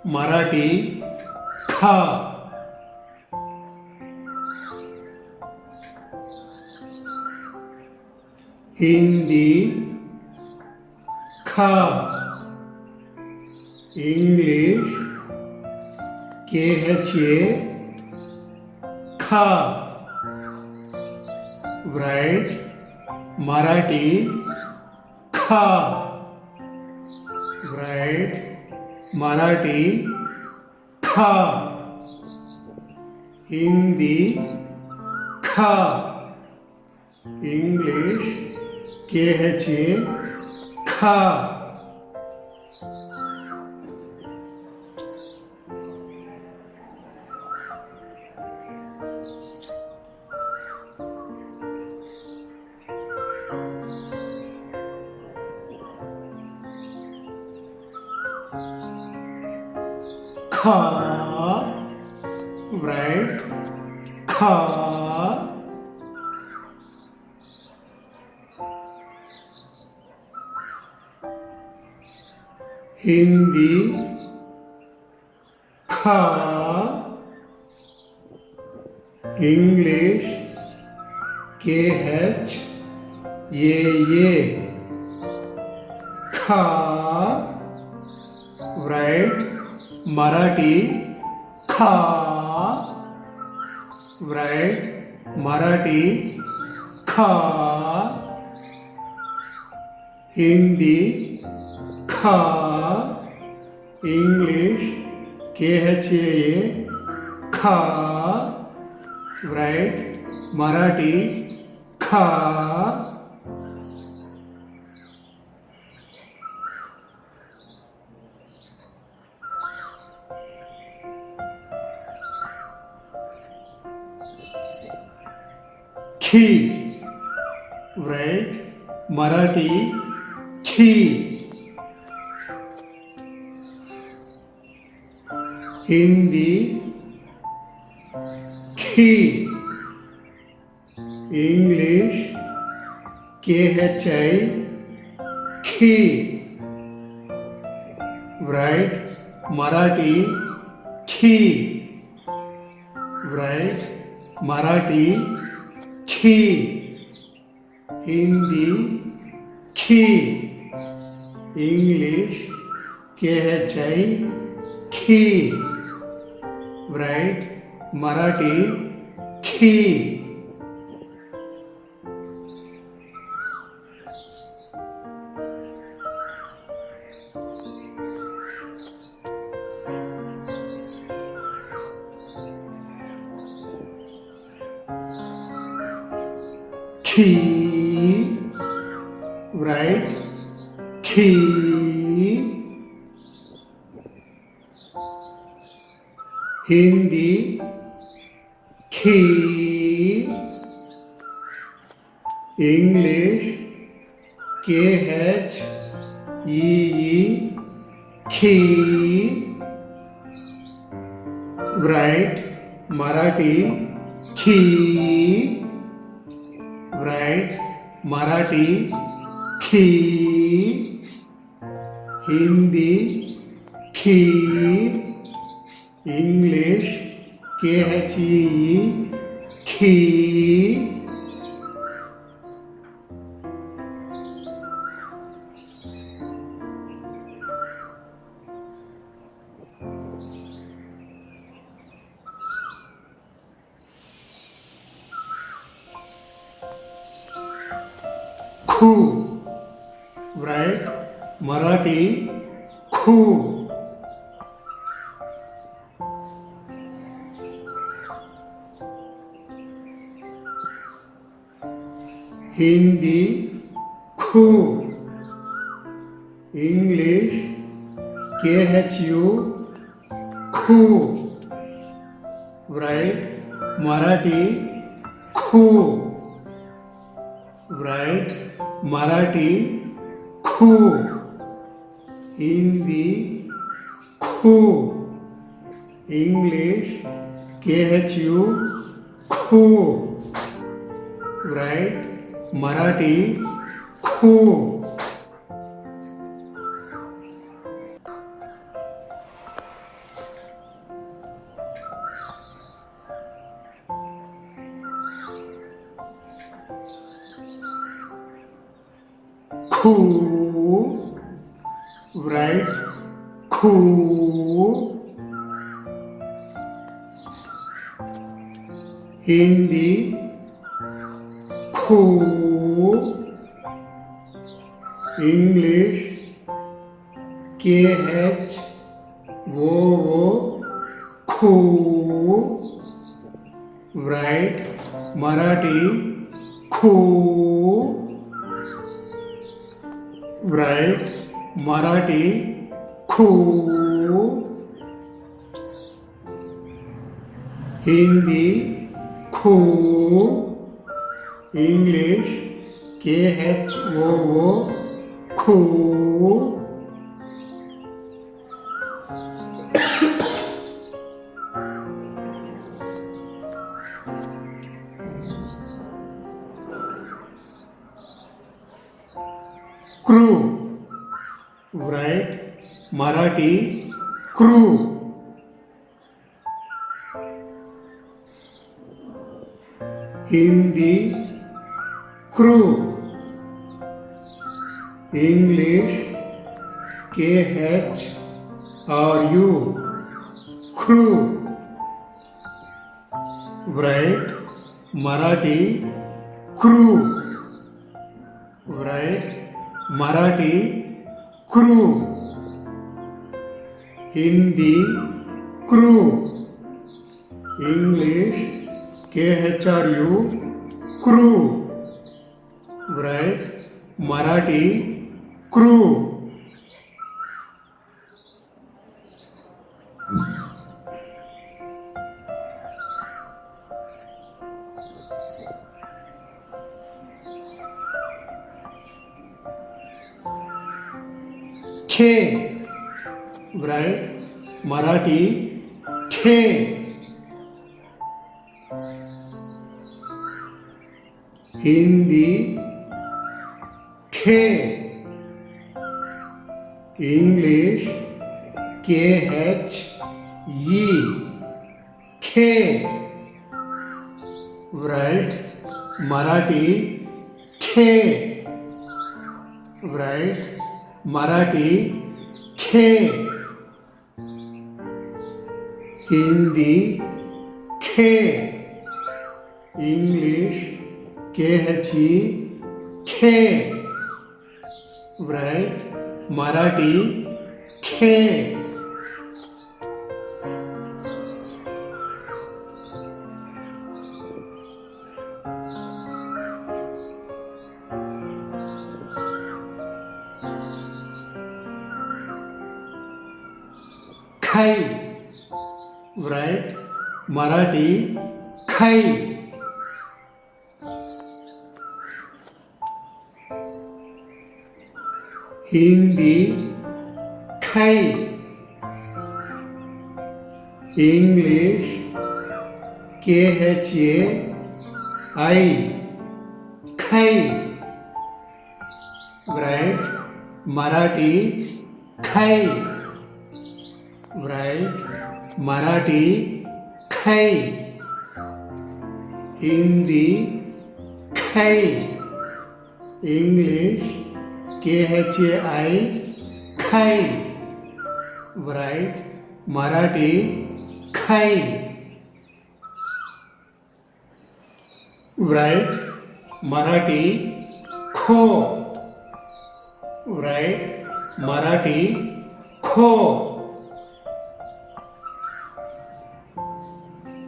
मराठी खा. हिंदी खा. English KHA खा. राइट मराठी खा. राइट मराठी खा. हिंदी खा. इंग्लिश KHA खा. खा. राइट खा. हिंदी खा. इंग्लिश KHA खा. राइट मराठी खा. राइट मराठी खा. हिंदी खा. इंग्लिश KHA खा. राइट मराठी खा. खी. राइट मराठी खी. हिंदी खी. इंग्लिश KHI खी. राइट मराठी खी. राइट मराठी खी. हिंदी खी. इंग्लिश KHI खी. राइट मराठी खी. खी. राइट खी. हिंदी खी. इंग्लिश KHEE खी. राइट मराठी खी. राइट मराठी खी. हिंदी खी. इंग्लिश KHEE खी. खू. राइट मराठी खू. हिंदी खू. इंग्लिश KHU खू. राइट मराठी खू. राइट मराठी खू. हिंदी खू. इंग्लिश KHU खू. राइट मराठी खू. Khoo. Write khoo. Hindi khoo. English KH wo khoo. Write Marathi khoo. Write Marathi khoo. Hindi khoo. English KHOO khoo. Crew. Write Marathi crew. Hindi crew. English KHRU crew. Write Marathi crew. Write Marathi crew. Hindi crew. English KHRU crew. Write Marathi crew. K. Write Marathi K. Hindi K. English KHE K. Write Marathi K. Write Marathi K. Hindi K. English KHE K. Write Marathi K. Khai. Write Marathi Khai. Hindi Khai. English KHAI Khai. Write Marathi Khai. Write Marathi Khai. Hindi Khai. English KHAI Khai. Write Marathi Khai. Write Marathi Kho. Write Marathi Kho.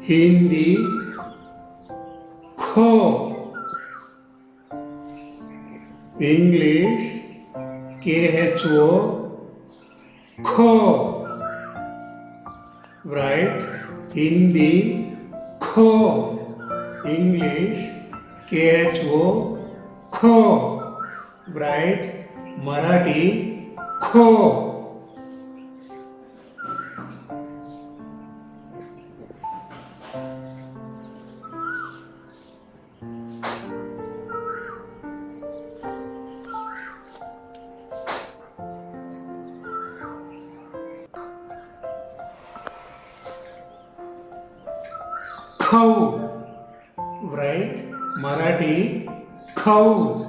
Hindi Kho. English KHO Kho. Write Hindi Kho. English KHO Kho. Write Marathi Kho. Khau. Write Marathi Khau.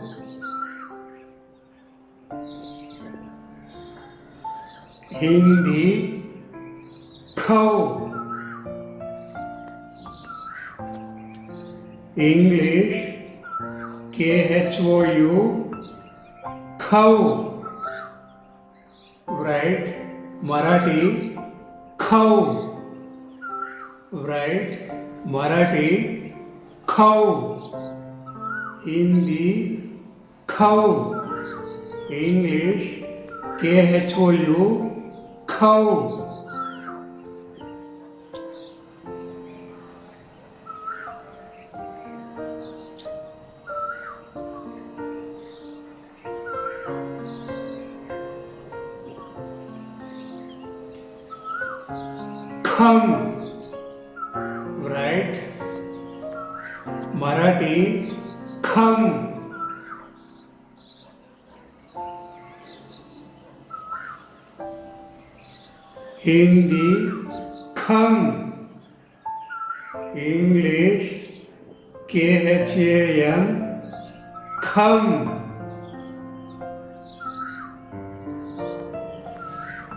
Hindi खौ, English KHOU खौ, right Marathi खौ, right Marathi खौ, हिंदी खौ, English KHOU खौ. खम, right Marathi खम, हिंदी खम, English KHAM खम,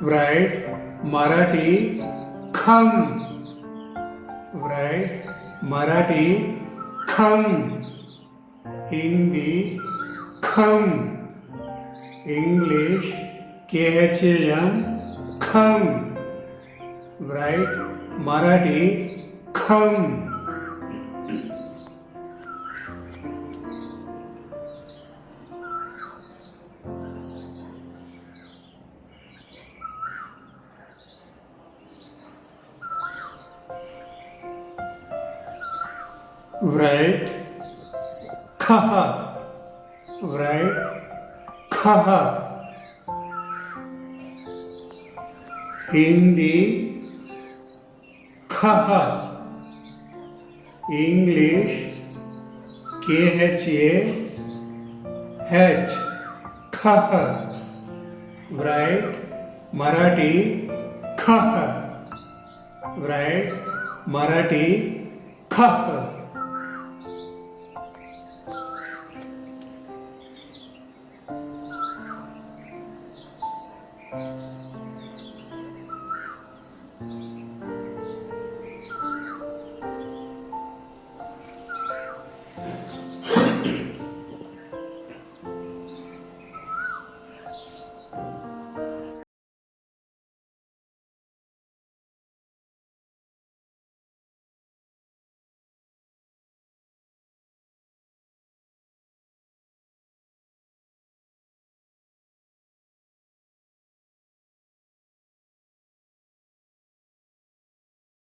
राइट मराठी खम, राइट मराठी खम, हिंदी खम, इंग्लिश KHAM खम, राइट मराठी खम. Right, kha, right, kha, Hindi, kha, English, KHAH, kha, right, Marathi, kha, right, Marathi, kha.